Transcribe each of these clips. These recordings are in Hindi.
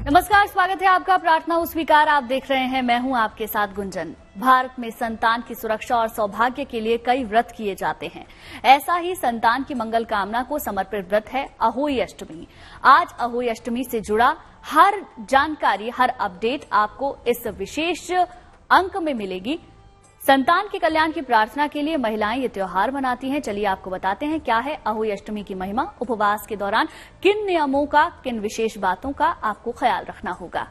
नमस्कार, स्वागत है आपका प्रार्थना व स्वीकार। आप देख रहे हैं, मैं हूं आपके साथ गुंजन। भारत में संतान की सुरक्षा और सौभाग्य के लिए कई व्रत किए जाते हैं। ऐसा ही संतान की मंगल कामना को समर्पित व्रत है अहोई अष्टमी। आज अहोई अष्टमी से जुड़ा हर जानकारी, हर अपडेट आपको इस विशेष अंक में मिलेगी। संतान के कल्याण की प्रार्थना के लिए महिलाएं ये त्योहार मनाती हैं। चलिए आपको बताते हैं क्या है अहोई अष्टमी की महिमा। उपवास के दौरान किन नियमों का, किन विशेष बातों का आपको ख्याल रखना होगा।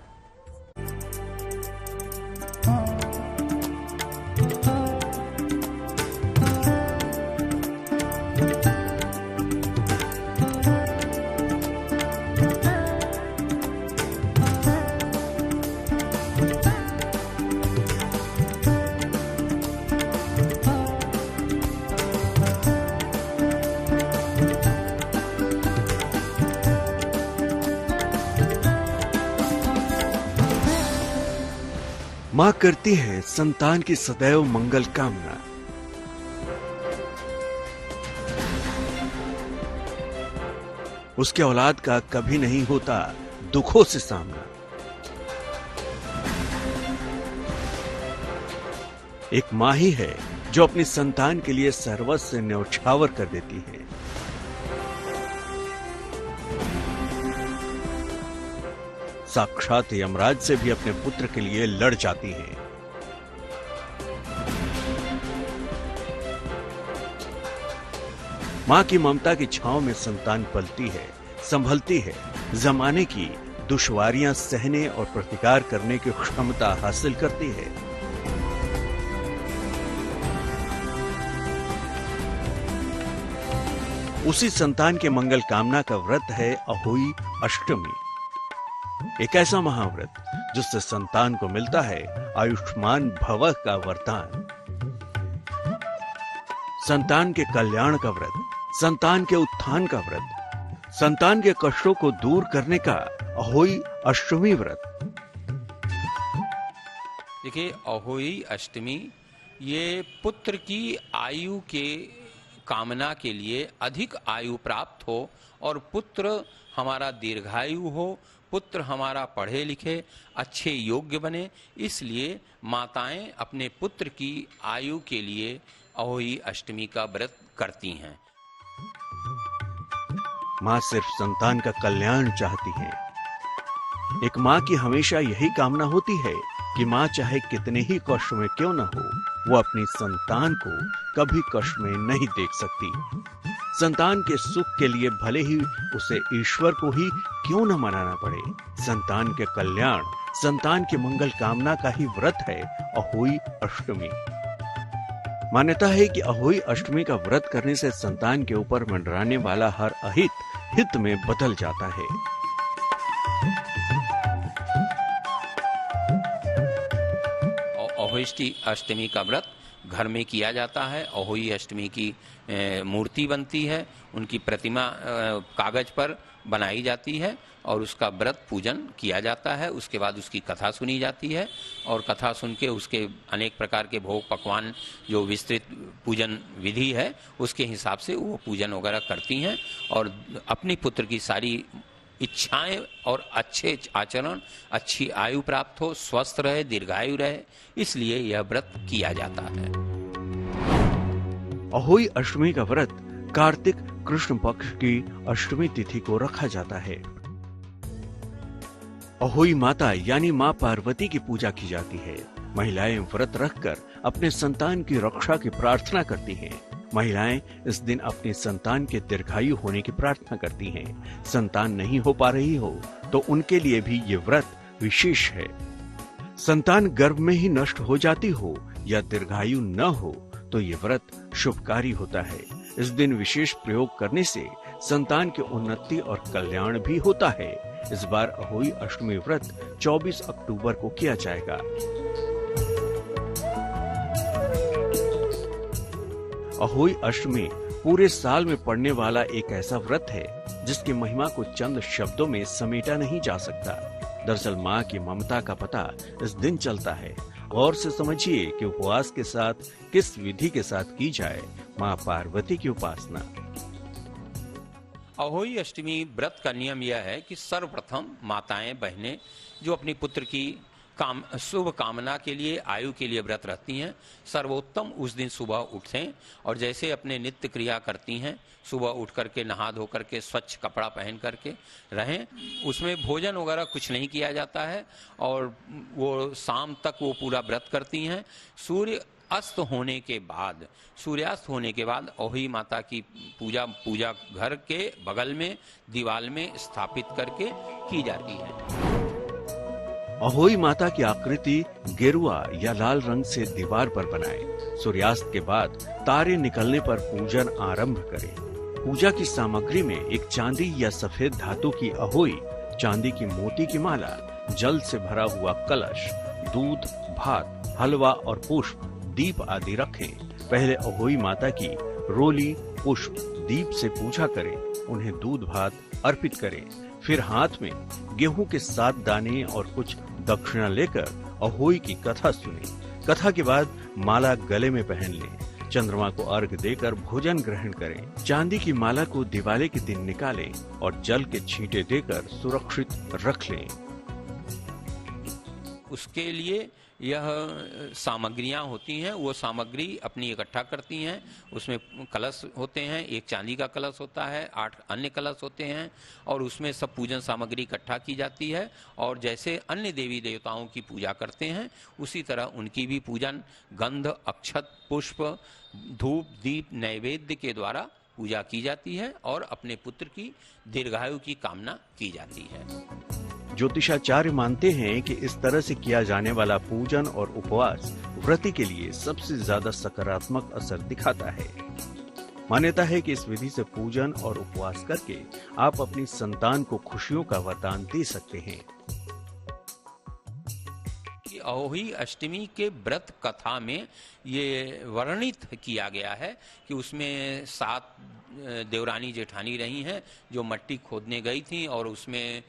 मां करती है संतान की सदैव मंगल कामना। उसके औलाद का कभी नहीं होता दुखों से सामना। एक मां ही है जो अपनी संतान के लिए सर्वस्व न्यौछावर कर देती है। साक्षात यमराज से भी अपने पुत्र के लिए लड़ जाती हैं। मां की ममता की छांव में संतान पलती है, संभलती है, जमाने की दुश्वारियां सहने और प्रतिकार करने की क्षमता हासिल करती है। उसी संतान के मंगल कामना का व्रत है अहोई अष्टमी। एक ऐसा महाव्रत जिससे संतान को मिलता है आयुष्मान भव का वरदान। संतान के कल्याण का व्रत, संतान के उत्थान का व्रत, संतान के कष्टों को दूर करने का अहोई अष्टमी व्रत। देखिए, अहोई अष्टमी ये पुत्र की आयु के कामना के लिए अधिक आयु प्राप्त हो और पुत्र हमारा दीर्घायु हो, पुत्र हमारा पढ़े लिखे अच्छे योग्य बने, इसलिए माताएं अपने पुत्र की आयु के लिए अहोई अष्टमी का व्रत करती हैं। मां सिर्फ संतान का कल्याण चाहती है। एक मां की हमेशा यही कामना होती है कि मां चाहे कितने ही कष्ट में क्यों न हो, वो अपनी संतान को कभी कष्ट में नहीं देख सकती। संतान के सुख के लिए भले ही उसे ईश्वर को ही क्यों न मनाना पड़े, संतान के कल्याण, संतान की मंगल कामना का ही व्रत है अहोई अष्टमी। मान्यता है कि अहोई अष्टमी का व्रत करने से संतान के ऊपर मंडराने वाला हर अहित हित में बदल जाता है। अहोई अष्टमी का व्रत घर में किया जाता है। अहोई अष्टमी की मूर्ति बनती है, उनकी प्रतिमा कागज पर बनाई जाती है और उसका व्रत पूजन किया जाता है। उसके बाद उसकी कथा सुनी जाती है और कथा सुन के उसके अनेक प्रकार के भोग पकवान, जो विस्तृत पूजन विधि है उसके हिसाब से वो पूजन वगैरह करती हैं और अपनी पुत्र की सारी इच्छाएं और अच्छे आचरण, अच्छी आयु प्राप्त हो, स्वस्थ रहे, दीर्घायु रहे, इसलिए यह व्रत किया जाता है। अहोई अष्टमी का व्रत कार्तिक कृष्ण पक्ष की अष्टमी तिथि को रखा जाता है। अहोई माता यानी मां पार्वती की पूजा की जाती है। महिलाएं व्रत रखकर अपने संतान की रक्षा की प्रार्थना करती हैं। महिलाएं इस दिन अपने संतान के दीर्घायु होने की प्रार्थना करती हैं। संतान नहीं हो पा रही हो तो उनके लिए भी ये व्रत विशेष है। संतान गर्भ में ही नष्ट हो जाती हो या दीर्घायु न हो तो ये व्रत शुभकारी होता है। इस दिन विशेष प्रयोग करने से संतान की उन्नति और कल्याण भी होता है। इस बार अहोई अष्टमी व्रत 24 अक्टूबर को किया जाएगा। अहोई अष्टमी पूरे साल में पड़ने वाला एक ऐसा व्रत है जिसकी महिमा को चंद शब्दों में समेटा नहीं जा सकता। दरअसल माँ की ममता का पता इस दिन चलता है। गौर से समझिए कि उपवास के साथ किस विधि के साथ की जाए माँ पार्वती की उपासना। अहोई अष्टमी व्रत का नियम यह है कि सर्वप्रथम माताएं बहनें जो अपनी पुत्र की शुभ कामना के लिए, आयु के लिए व्रत रखती हैं, सर्वोत्तम उस दिन सुबह उठें और जैसे अपने नित्य क्रिया करती हैं, सुबह उठ करके नहा धो करके स्वच्छ कपड़ा पहन करके रहें। उसमें भोजन वगैरह कुछ नहीं किया जाता है और वो शाम तक वो पूरा व्रत करती हैं। सूर्यास्त होने के बाद अहोई माता की पूजा घर के बगल में दीवार में स्थापित करके की जाती है। अहोई माता की आकृति गेरुआ या लाल रंग से दीवार पर बनाएं। सूर्यास्त के बाद तारे निकलने पर पूजन आरंभ करें। पूजा की सामग्री में एक चांदी या सफेद धातु की अहोई, चांदी की मोती की माला, जल से भरा हुआ कलश, दूध, भात, हलवा और पुष्प, दीप आदि रखें। पहले अहोई माता की रोली, पुष्प, दीप से पूजा करें। उन्हें दूध भात अर्पित करें। फिर हाथ में गेहूं के 7 दाने और कुछ दक्षिणा लेकर अहोई की कथा सुने। कथा के बाद माला गले में पहन लें। चंद्रमा को अर्घ देकर भोजन ग्रहण करें। चांदी की माला को दिवाली के दिन निकालें और जल के छींटे देकर सुरक्षित रख लें। उसके लिए यह सामग्रियां होती हैं, वो सामग्री अपनी इकट्ठा करती हैं। उसमें कलश होते हैं, एक चांदी का कलश होता है, 8 अन्य कलश होते हैं और उसमें सब पूजन सामग्री इकट्ठा की जाती है। और जैसे अन्य देवी देवताओं की पूजा करते हैं उसी तरह उनकी भी पूजन गंध, अक्षत, पुष्प, धूप, दीप, नैवेद्य के द्वारा पूजा की जाती है और अपने पुत्र की दीर्घायु की कामना की जाती है। ज्योतिषाचार्य मानते हैं कि इस तरह से किया जाने वाला पूजन और उपवास व्रती के लिए सबसे ज्यादा सकारात्मक असर दिखाता है। मान्यता है कि इस विधि से पूजन और उपवास करके आप अपनी संतान को खुशियों का वरदान दे सकते हैं। अहोई अष्टमी के व्रत कथा में ये वर्णित किया गया है कि उसमें 7 देवरानी जेठानी रही हैं जो मट्टी खोदने गई थी और उसमें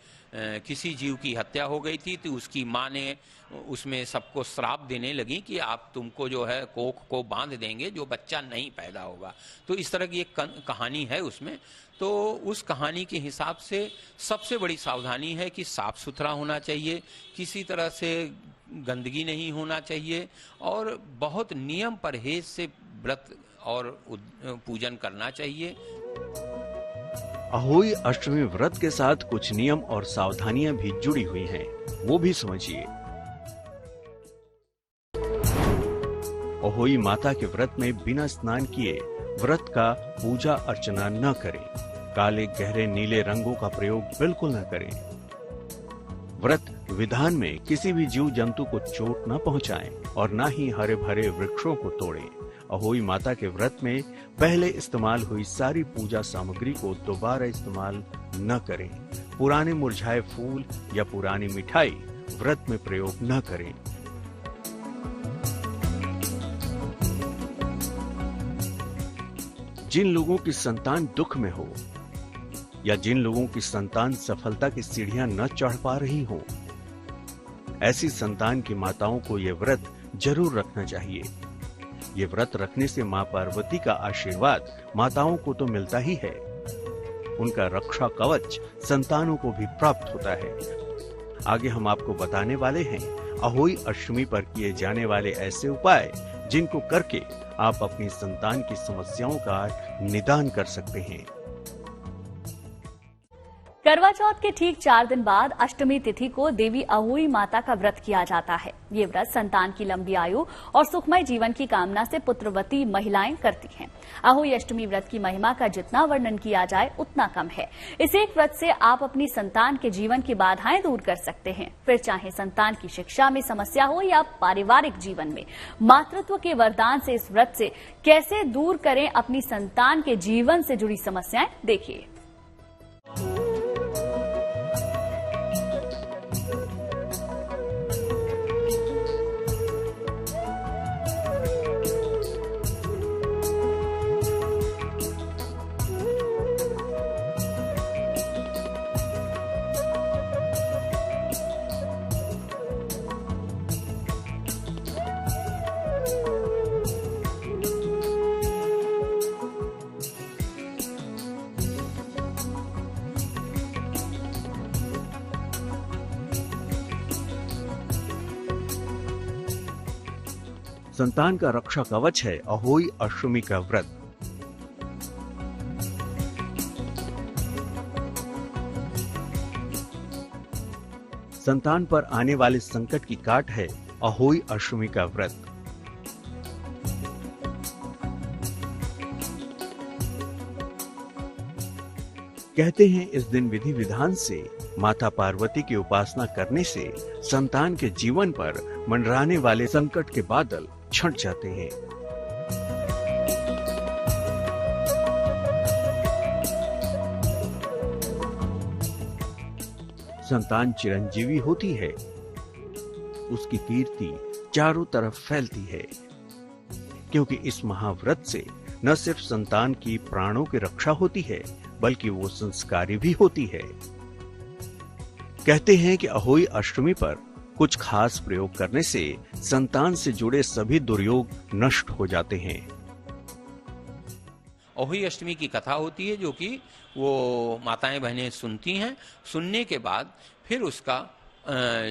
किसी जीव की हत्या हो गई थी। तो उसकी माँ ने उसमें सबको श्राप देने लगी कि आप तुमको जो है कोख को बांध देंगे, जो बच्चा नहीं पैदा होगा। तो इस तरह की एक कहानी है उसमें। तो उस कहानी के हिसाब से सबसे बड़ी सावधानी है कि साफ सुथरा होना चाहिए, किसी तरह से गंदगी नहीं होना चाहिए और बहुत नियम परहेज से व्रत और पूजन करना चाहिए। अहोई अष्टमी व्रत के साथ कुछ नियम और सावधानियां भी जुड़ी हुई हैं, वो भी समझिए। अहोई माता के व्रत में बिना स्नान किए व्रत का पूजा अर्चना न करें। काले गहरे नीले रंगों का प्रयोग बिल्कुल न करें। व्रत विधान में किसी भी जीव जंतु को चोट न पहुंचाएं और न ही हरे भरे वृक्षों को तोड़ें। अहोई माता के व्रत में पहले इस्तेमाल हुई सारी पूजा सामग्री को दोबारा इस्तेमाल न करें। पुराने मुरझाए फूल या पुरानी मिठाई व्रत में प्रयोग न करें। जिन लोगों की संतान दुख में हो या जिन लोगों की संतान सफलता की सीढ़ियां न चढ़ पा रही हो, ऐसी संतान की माताओं को यह व्रत जरूर रखना चाहिए। ये व्रत रखने से मां पार्वती का आशीर्वाद माताओं को तो मिलता ही है, उनका रक्षा कवच संतानों को भी प्राप्त होता है। आगे हम आपको बताने वाले हैं अहोई अष्टमी पर किए जाने वाले ऐसे उपाय जिनको करके आप अपनी संतान की समस्याओं का निदान कर सकते हैं। करवा चौथ के ठीक 4 दिन बाद अष्टमी तिथि को देवी अहोई माता का व्रत किया जाता है। ये व्रत संतान की लंबी आयु और सुखमय जीवन की कामना से पुत्रवती महिलाएं करती हैं। अहोई अष्टमी व्रत की महिमा का जितना वर्णन किया जाए उतना कम है। इस एक व्रत से आप अपनी संतान के जीवन की बाधाएं दूर कर सकते हैं। फिर चाहे संतान की शिक्षा में समस्या हो या पारिवारिक जीवन में, मातृत्व के वरदान से इस व्रत से कैसे दूर करें अपनी संतान के जीवन से जुड़ी समस्याएं, देखिए। संतान का रक्षा कवच है अहोई अष्टमी का व्रत। संतान पर आने वाले संकट की काट है अहोई अष्टमी का व्रत। कहते हैं इस दिन विधि विधान से माता पार्वती की उपासना करने से संतान के जीवन पर मंडराने वाले संकट के बादल छंट जाते हैं। संतान चिरंजीवी होती है, उसकी कीर्ति चारों तरफ फैलती है, क्योंकि इस महाव्रत से न सिर्फ संतान की प्राणों की रक्षा होती है बल्कि वो संस्कारी भी होती है। कहते हैं कि अहोई अष्टमी पर कुछ खास प्रयोग करने से संतान से जुड़े सभी दुर्योग नष्ट हो जाते हैं। अहोई अष्टमी की कथा होती है जो कि वो माताएं बहनें सुनती हैं। सुनने के बाद फिर उसका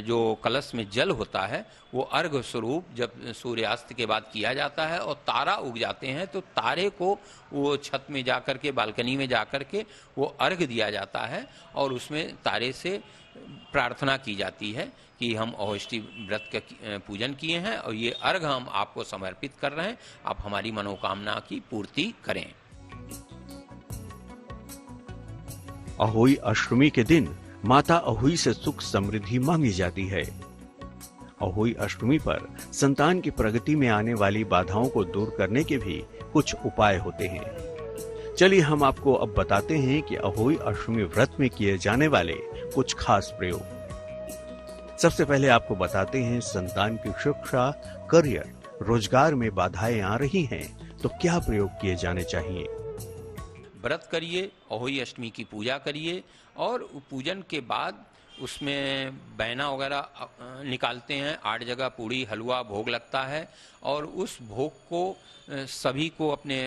जो कलश में जल होता है वो अर्घ स्वरूप जब सूर्यास्त के बाद किया जाता है और तारा उग जाते हैं तो तारे को वो छत में जाकर के बालकनी में जाकर के वो अर्घ दिया जाता है और उसमें तारे से प्रार्थना की जाती है कि हम अहोष्टी व्रत का पूजन किए हैं और ये अर्घ हम आपको समर्पित कर रहे हैं, आप हमारी मनोकामना की पूर्ति करें। अहोई अष्टमी के दिन माता अहोई से सुख समृद्धि मांगी जाती है। अहोई अष्टमी पर संतान की प्रगति में आने वाली बाधाओं को दूर करने के भी कुछ उपाय होते हैं। चलिए हम आपको अब बताते हैं कि अहोई अष्टमी व्रत में किए जाने वाले कुछ खास प्रयोग। सबसे पहले आपको बताते हैं संतान की शिक्षा, करियर, रोजगार में बाधाएं आ रही हैं तो क्या प्रयोग किए जाने चाहिए। व्रत करिए, अहोई अष्टमी की पूजा करिए और पूजन के बाद उसमें बैना वगैरह निकालते हैं। 8 जगह पूड़ी हलवा भोग लगता है और उस भोग को सभी को अपने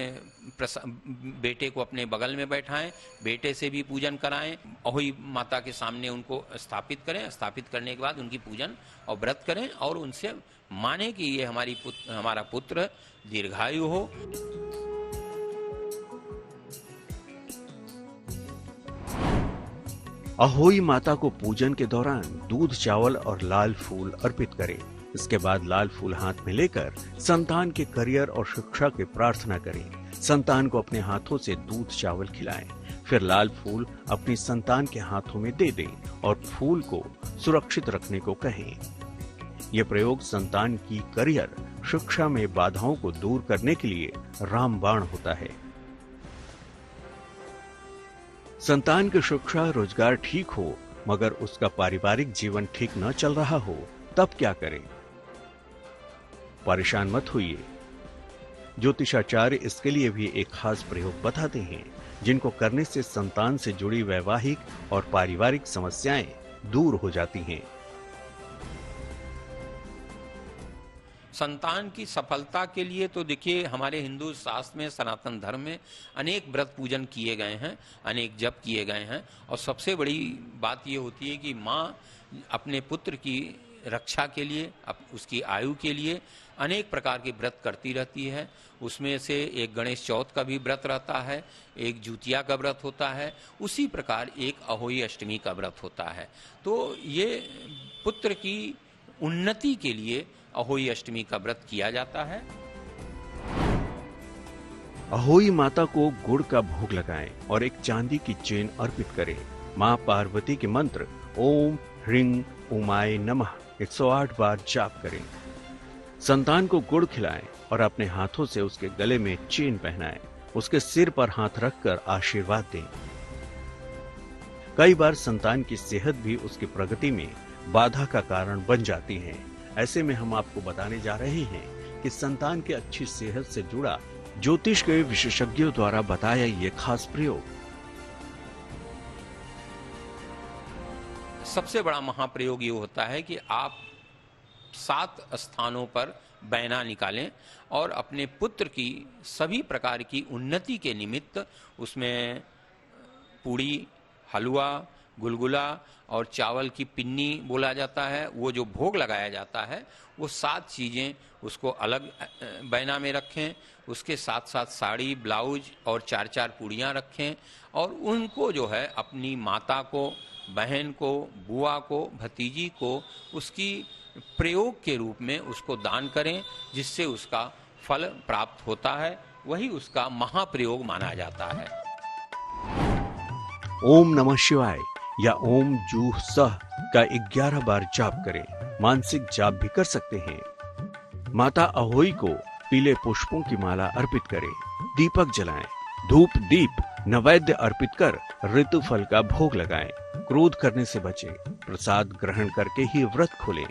बेटे को अपने बगल में बैठाएं, बेटे से भी पूजन कराएं, अहोई माता के सामने उनको स्थापित करें। स्थापित करने के बाद उनकी पूजन और व्रत करें और उनसे माने कि ये हमारा पुत्र दीर्घायु हो। अहोई माता को पूजन के दौरान दूध, चावल और लाल फूल अर्पित करें। इसके बाद लाल फूल हाथ में लेकर संतान के करियर और शिक्षा की प्रार्थना करें। संतान को अपने हाथों से दूध, चावल खिलाएं। फिर लाल फूल अपनी संतान के हाथों में दे दें और फूल को सुरक्षित रखने को कहें। यह प्रयोग संतान की करियर, शिक्षा में बाधाओं को दूर करने के लिए रामबाण होता है। संतान की शिक्षा, रोजगार ठीक हो मगर उसका पारिवारिक जीवन ठीक न चल रहा हो तब क्या करें। परेशान मत होइए, ज्योतिषाचार्य इसके लिए भी एक खास प्रयोग बताते हैं जिनको करने से संतान से जुड़ी वैवाहिक और पारिवारिक समस्याएं दूर हो जाती हैं। संतान की सफलता के लिए तो देखिए हमारे हिंदू शास्त्र में, सनातन धर्म में अनेक व्रत पूजन किए गए हैं, अनेक जप किए गए हैं और सबसे बड़ी बात ये होती है कि माँ अपने पुत्र की रक्षा के लिए, उसकी आयु के लिए अनेक प्रकार के व्रत करती रहती है। उसमें से एक गणेश चौथ का भी व्रत रहता है, एक जूतिया का व्रत होता है, उसी प्रकार एक अहोई अष्टमी का व्रत होता है। तो ये पुत्र की उन्नति के लिए अहोई अष्टमी का व्रत किया जाता है। अहोई माता को गुड़ का भोग लगाएं और एक चांदी की चेन अर्पित करें। मां पार्वती के मंत्र ओम ह्रीं उमाय नमः 108 बार जाप करें। संतान को गुड़ खिलाएं और अपने हाथों से उसके गले में चेन पहनाएं। उसके सिर पर हाथ रखकर आशीर्वाद दें। कई बार संतान की सेहत भी उसकी प्रगति में बाधा का कारण बन जाती है। ऐसे में हम आपको बताने जा रहे हैं कि संतान की अच्छी सेहत से जुड़ा ज्योतिष के विशेषज्ञों द्वारा बताया ये खास प्रयोग। सबसे बड़ा महाप्रयोग ये होता है कि आप 7 स्थानों पर बैना निकालें और अपने पुत्र की सभी प्रकार की उन्नति के निमित्त उसमें पूड़ी, हलवा, गुलगुला और चावल की पिन्नी बोला जाता है, वो जो भोग लगाया जाता है, वो 7 चीज़ें उसको अलग बैना में रखें। उसके साथ साथ साड़ी, ब्लाउज और 4-4 पूड़ियाँ रखें और उनको जो है अपनी माता को, बहन को, बुआ को, भतीजी को उसकी प्रयोग के रूप में उसको दान करें, जिससे उसका फल प्राप्त होता है। वही उसका महाप्रयोग माना जाता है। ओम नमः शिवाय या ओम जूह सह का 11 बार जाप करें। मानसिक जाप भी कर सकते हैं। माता अहोई को पीले पुष्पों की माला अर्पित करें। दीपक जलाएं। धूप दीप नैवेद्य अर्पित कर ऋतु फल का भोग लगाएं। क्रोध करने से बचें। प्रसाद ग्रहण करके ही व्रत खोलें।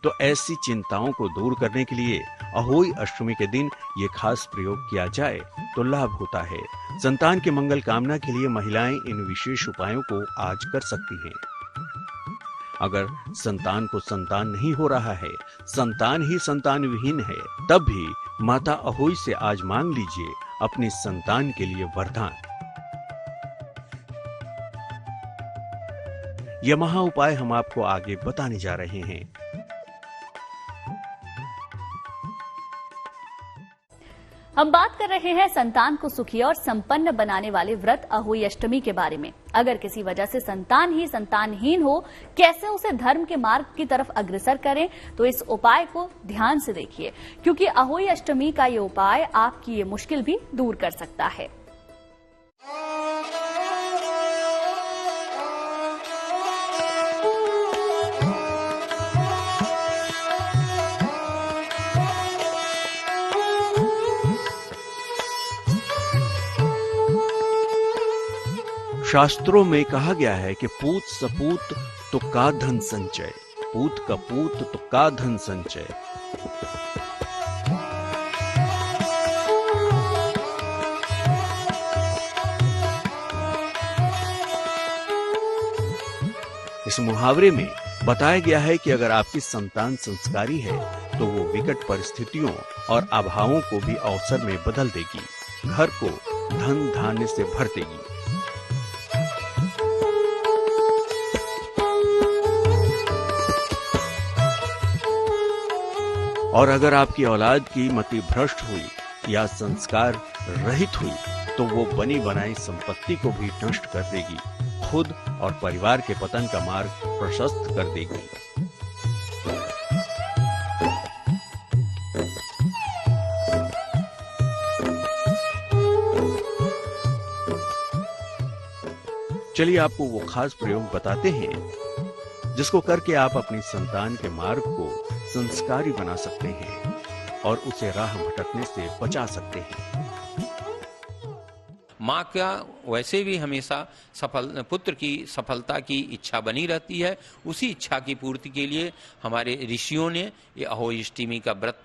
तो ऐसी चिंताओं को दूर करने के लिए अहोई अष्टमी के दिन ये खास प्रयोग किया जाए तो लाभ होता है। संतान के मंगल कामना के लिए महिलाएं इन विशेष उपायों को आज कर सकती हैं। अगर संतान को संतान नहीं हो रहा है, संतान ही संतान विहीन है, तब भी माता अहोई से आज मांग लीजिए अपनी संतान के लिए वरदान। यह महा उपाय हम आपको आगे बताने जा रहे हैं। हम बात कर रहे हैं संतान को सुखी और संपन्न बनाने वाले व्रत अहोई अष्टमी के बारे में। अगर किसी वजह से संतान ही संतानहीन हो, कैसे उसे धर्म के मार्ग की तरफ अग्रसर करें, तो इस उपाय को ध्यान से देखिए, क्योंकि अहोई अष्टमी का ये उपाय आपकी ये मुश्किल भी दूर कर सकता है। शास्त्रों में कहा गया है कि पूत सपूत तो का धन संचय, पूत कपूत तो का धन संचय। इस मुहावरे में बताया गया है कि अगर आपकी संतान संस्कारी है तो वो विकट परिस्थितियों और अभावों को भी अवसर में बदल देगी, घर को धन धान्य से भर देगी। और अगर आपकी औलाद की मति भ्रष्ट हुई या संस्कार रहित हुई तो वो बनी बनाई संपत्ति को भी नष्ट कर देगी, खुद और परिवार के पतन का मार्ग प्रशस्त कर देगी। चलिए आपको वो खास प्रयोग बताते हैं जिसको करके आप अपनी संतान के मार्ग को संस्कारी बना सकते हैं और उसे राह भटकने से बचा सकते हैं। माँ का वैसे भी हमेशा पुत्र की सफलता की इच्छा बनी रहती है। उसी इच्छा की पूर्ति के लिए हमारे ऋषियों ने ये अहोई अष्टमी का व्रत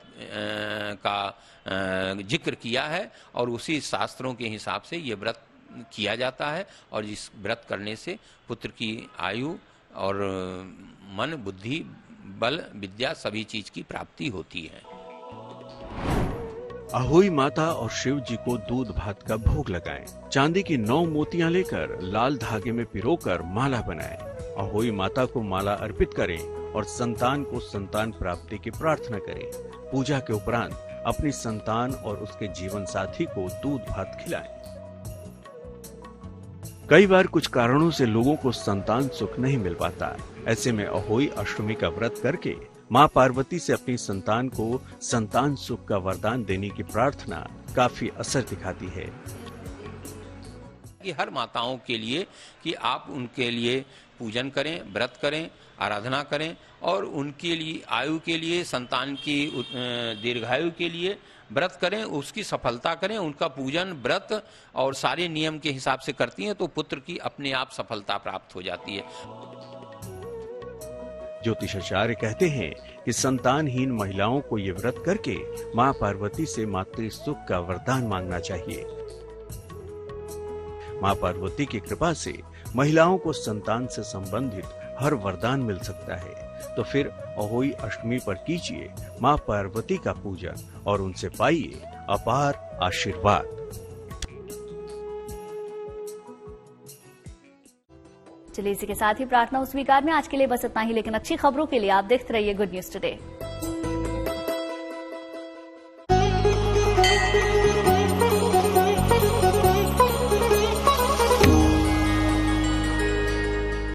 का जिक्र किया है और उसी शास्त्रों के हिसाब से ये व्रत किया जाता है और इस व्रत करने से पुत्र की आयु और मन, बुद्धि, बल, विद्या सभी चीज की प्राप्ति होती है। अहोई माता और शिव जी को दूध भात का भोग लगाएं। चांदी की 9 मोतियां लेकर लाल धागे में पिरोकर माला बनाएं। अहोई माता को माला अर्पित करें और संतान को संतान प्राप्ति की प्रार्थना करें। पूजा के उपरांत अपनी संतान और उसके जीवन साथी को दूध भात खिलाएं। कई बार कुछ कारणों से लोगों को संतान सुख नहीं मिल पाता। ऐसे में अहोई अष्टमी का व्रत करके माँ पार्वती से अपनी संतान को संतान सुख का वरदान देने की प्रार्थना काफी असर दिखाती है। कि हर माताओं के लिए कि आप उनके लिए पूजन करें, व्रत करें, आराधना करें और उनके लिए आयु के लिए, संतान की दीर्घायु के लिए व्रत करें, उसकी सफलता करें। उनका पूजन, व्रत और सारे नियम के हिसाब से करती हैं तो पुत्र की अपने आप सफलता प्राप्त हो जाती है। ज्योतिषाचार्य कहते हैं कि संतानहीन महिलाओं को ये व्रत करके माँ पार्वती से मातृ सुख का वरदान मांगना चाहिए। माँ पार्वती की कृपा से महिलाओं को संतान से संबंधित हर वरदान मिल सकता है। तो फिर अहोई अष्टमी पर कीजिए माँ पार्वती का पूजन और उनसे पाइए अपार आशीर्वाद। चलिए इसी के साथ ही प्रार्थना स्वीकार में आज के लिए बस इतना ही, लेकिन अच्छी खबरों के लिए आप देखते रहिए गुड न्यूज टुडे।